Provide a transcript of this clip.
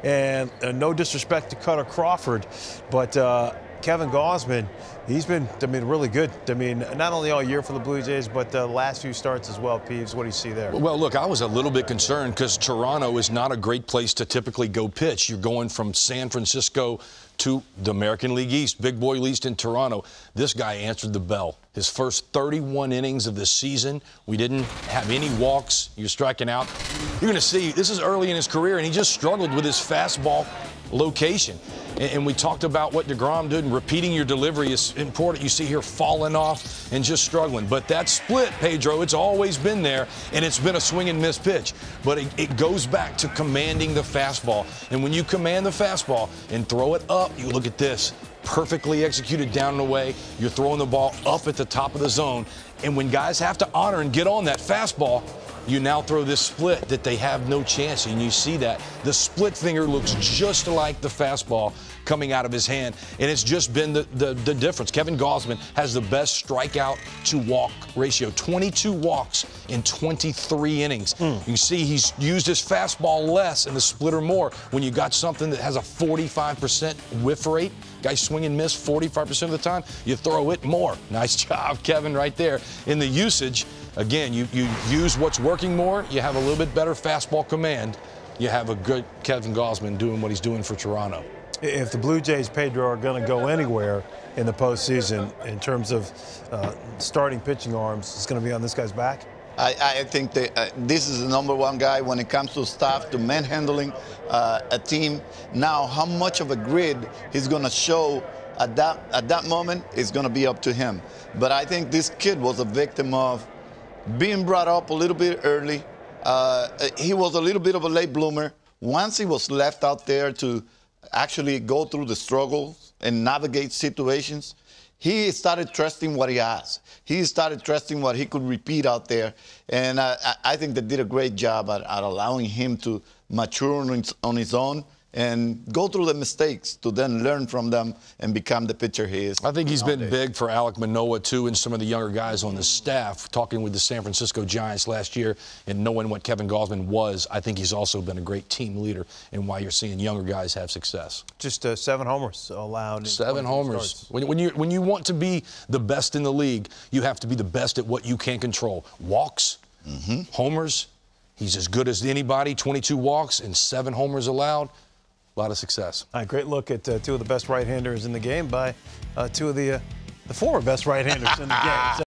And no disrespect to Cutter Crawford, but Kevin Gausman, he's been, really good. Not only all year for the Blue Jays, but the last few starts as well. Peeves, what do you see there? Well, look, I was a little bit concerned because Toronto is not a great place to typically go pitch. You're going from San Francisco to the American League East, big boy East in Toronto. This guy answered the bell. His first 31 innings of the season, we didn't have any walks. You're striking out. You're going to see, this is early in his career, and he just struggled with his fastball location. And we talked about what DeGrom did, and repeating your delivery is important. You see here falling off and just struggling. But that split, Pedro, it's always been there, and it's been a swing and miss pitch. But it goes back to commanding the fastball. And when you command the fastball and throw it up, you look at this. Perfectly executed down and away. You're throwing the ball up at the top of the zone. And when guys have to honor and get on that fastball, you now throw this split that they have no chance, and you see that. The split finger looks just like the fastball coming out of his hand, and it's just been the difference. Kevin Gausman has the best strikeout to walk ratio, 22 walks in 23 innings. You see he's used his fastball less and the splitter more. When you got something that has a 45% whiff rate, guys swing and miss 45% of the time, you throw it more. Nice job, Kevin, right there. In the usage, again, you use what's working more, you have a little bit better fastball command, you have a good Kevin Gausman doing what he's doing for Toronto. If the Blue Jays, Pedro, are going to go anywhere in the postseason in terms of starting pitching arms, it's going to be on this guy's back? I think that this is the #1 guy when it comes to staff, to manhandling a team. Now, how much of a grid he's going to show at that moment is going to be up to him. But I think this kid was a victim of being brought up a little bit early. He was a little bit of a late bloomer. Once he was left out there to actually go through the struggles and navigate situations, he started trusting what he has. He started trusting what he could repeat out there. And I think they did a great job at allowing him to mature on his own and go through the mistakes to then learn from them and become the pitcher he is. I think he's been big for Alek Manoah, too, and some of the younger guys on the staff. Talking with the San Francisco Giants last year and knowing what Kevin Gausman was, I think he's also been a great team leader and why you're seeing younger guys have success. Just 7 homers allowed. 7 homers. When you want to be the best in the league, you have to be the best at what you can control. Walks, homers. He's as good as anybody, 22 walks and 7 homers allowed. A lot of success. All right, great look at 2 of the best right-handers in the game by 2 of the former best right-handers in the game.